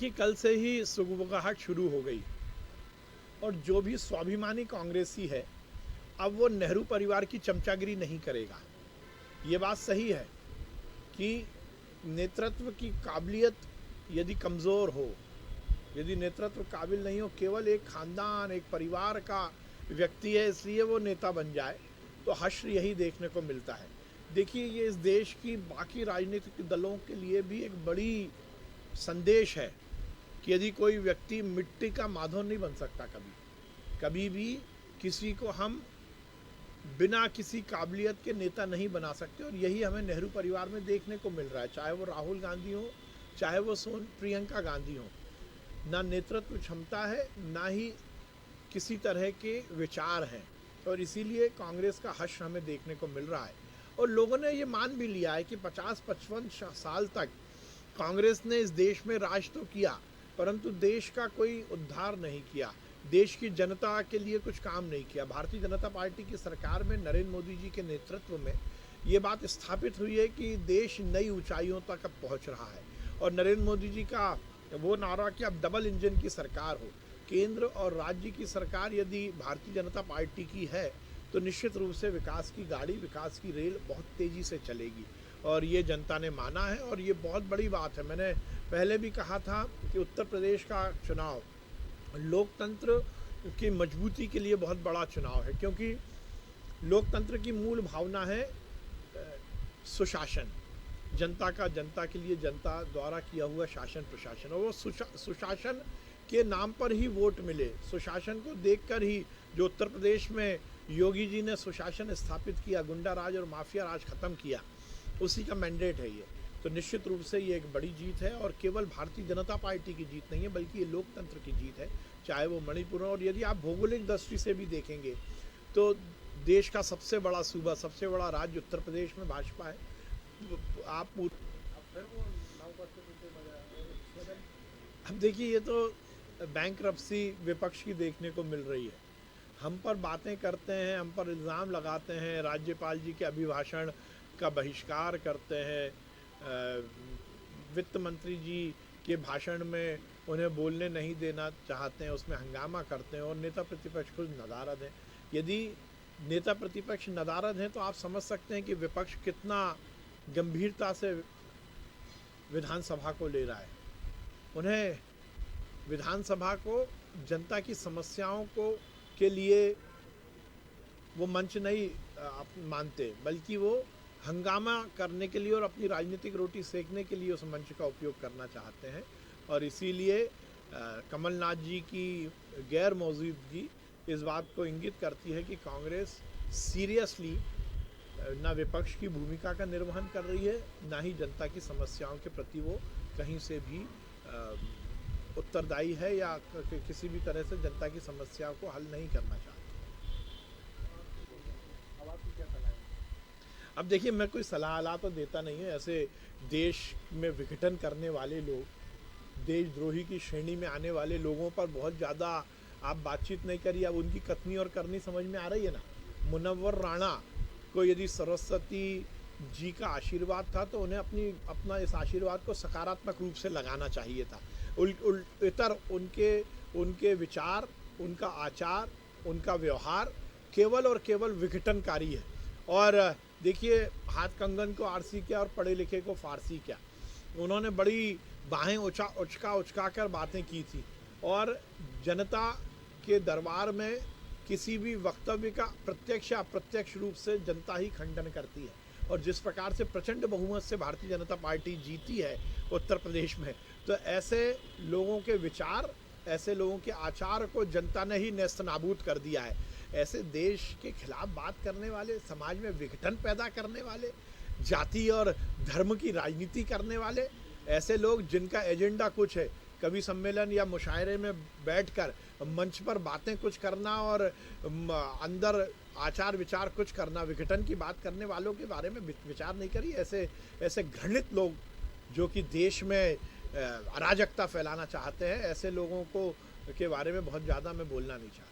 देखिए, कल से ही सुगबुगाहट शुरू हो गई और जो भी स्वाभिमानी कांग्रेसी है, अब वो नेहरू परिवार की चमचागिरी नहीं करेगा। ये बात सही है कि नेतृत्व की काबिलियत यदि कमज़ोर हो, यदि नेतृत्व काबिल नहीं हो, केवल एक खानदान, एक परिवार का व्यक्ति है इसलिए वो नेता बन जाए, तो हश्र यही देखने को मिलता है। देखिए, ये इस देश की बाकी राजनीतिक दलों के लिए भी एक बड़ी संदेश है कि यदि कोई व्यक्ति मिट्टी का माधव नहीं बन सकता, कभी भी किसी को हम बिना किसी काबिलियत के नेता नहीं बना सकते। और यही हमें नेहरू परिवार में देखने को मिल रहा है, चाहे वो राहुल गांधी हो, चाहे वो प्रियंका गांधी हो। ना नेतृत्व क्षमता है, ना ही किसी तरह के विचार हैं, और इसीलिए कांग्रेस का हश्र हमें देखने को मिल रहा है। और लोगों ने ये मान भी लिया है कि 50-55 साल तक कांग्रेस ने इस देश में राज तो किया, परंतु देश का कोई उद्धार नहीं किया, देश की जनता के लिए कुछ काम नहीं किया। भारतीय जनता पार्टी की सरकार में नरेंद्र मोदी जी के नेतृत्व में ये बात स्थापित हुई है कि देश नई ऊंचाइयों तक अब पहुंच रहा है। और नरेंद्र मोदी जी का वो नारा कि अब डबल इंजन की सरकार हो, केंद्र और राज्य की सरकार यदि भारतीय जनता पार्टी की है, तो निश्चित रूप से विकास की गाड़ी, विकास की रेल बहुत तेज़ी से चलेगी। और ये जनता ने माना है, और ये बहुत बड़ी बात है। मैंने पहले भी कहा था कि उत्तर प्रदेश का चुनाव लोकतंत्र की मजबूती के लिए बहुत बड़ा चुनाव है, क्योंकि लोकतंत्र की मूल भावना है सुशासन, जनता का जनता के लिए जनता द्वारा किया हुआ शासन प्रशासन। और वो सुशासन के नाम पर ही वोट मिले, सुशासन को देखकर ही जो उत्तर प्रदेश में योगी जी ने सुशासन स्थापित किया, गुंडा राज और माफिया राज खत्म किया, उसी का मैंडेट है ये। तो निश्चित रूप से ये एक बड़ी जीत है, और केवल भारतीय जनता पार्टी की जीत नहीं है, बल्कि ये लोकतंत्र की जीत है, चाहे वो मणिपुर हो। और यदि आप भौगोलिक दृष्टि से भी देखेंगे तो देश का सबसे बड़ा सूबा, सबसे बड़ा राज्य उत्तर प्रदेश में भाजपा है। आप अब देखिए, ये तो बैंकरप्सी विपक्ष की देखने को मिल रही है। हम पर बातें करते हैं, हम पर इल्ज़ाम लगाते हैं, राज्यपाल जी के अभिभाषण का बहिष्कार करते हैं, वित्त मंत्री जी के भाषण में उन्हें बोलने नहीं देना चाहते हैं, उसमें हंगामा करते हैं, और नेता प्रतिपक्ष खुद नदारद हैं। यदि नेता प्रतिपक्ष नदारद हैं तो आप समझ सकते हैं कि विपक्ष कितना गंभीरता से विधानसभा को ले रहा है। उन्हें विधानसभा को जनता की समस्याओं को के लिए वो मंच नहीं मानते, बल्कि वो हंगामा करने के लिए और अपनी राजनीतिक रोटी सेकने के लिए उस मंच का उपयोग करना चाहते हैं। और इसीलिए कमलनाथ जी की गैर मौजूदगी इस बात को इंगित करती है कि कांग्रेस सीरियसली ना विपक्ष की भूमिका का निर्वहन कर रही है, ना ही जनता की समस्याओं के प्रति वो कहीं से भी उत्तरदायी है, या किसी भी तरह से जनता की समस्याओं को हल नहीं करना चाहती। अब देखिए, मैं कोई सलाह तो देता नहीं है। ऐसे देश में विघटन करने वाले लोग, देशद्रोही की श्रेणी में आने वाले लोगों पर बहुत ज़्यादा आप बातचीत नहीं करिए। अब उनकी कथनी और करनी समझ में आ रही है ना। मुनव्वर राणा को यदि सरस्वती जी का आशीर्वाद था, तो उन्हें अपना इस आशीर्वाद को सकारात्मक रूप से लगाना चाहिए था। इतर उनके विचार, उनका आचार, उनका व्यवहार केवल और केवल विघटनकारी है। और देखिए, हाथ कंगन को आरसी क्या और पढ़े लिखे को फारसी क्या। उन्होंने बड़ी बाहें उचका कर बातें की थी, और जनता के दरबार में किसी भी वक्तव्य का प्रत्यक्ष या अप्रत्यक्ष रूप से जनता ही खंडन करती है। और जिस प्रकार से प्रचंड बहुमत से भारतीय जनता पार्टी जीती है उत्तर प्रदेश में, तो ऐसे लोगों के विचार, ऐसे लोगों के आचार को जनता ने ही नेस्तनाबूद कर दिया है। ऐसे देश के खिलाफ बात करने वाले, समाज में विघटन पैदा करने वाले, जाति और धर्म की राजनीति करने वाले, ऐसे लोग जिनका एजेंडा कुछ है, कभी सम्मेलन या मुशायरे में बैठकर मंच पर बातें कुछ करना और अंदर आचार विचार कुछ करना, विघटन की बात करने वालों के बारे में विचार नहीं करी। ऐसे घृणित लोग जो कि देश में अराजकता फैलाना चाहते हैं, ऐसे लोगों को के बारे में बहुत ज़्यादा मैं बोलना नहीं चाहता।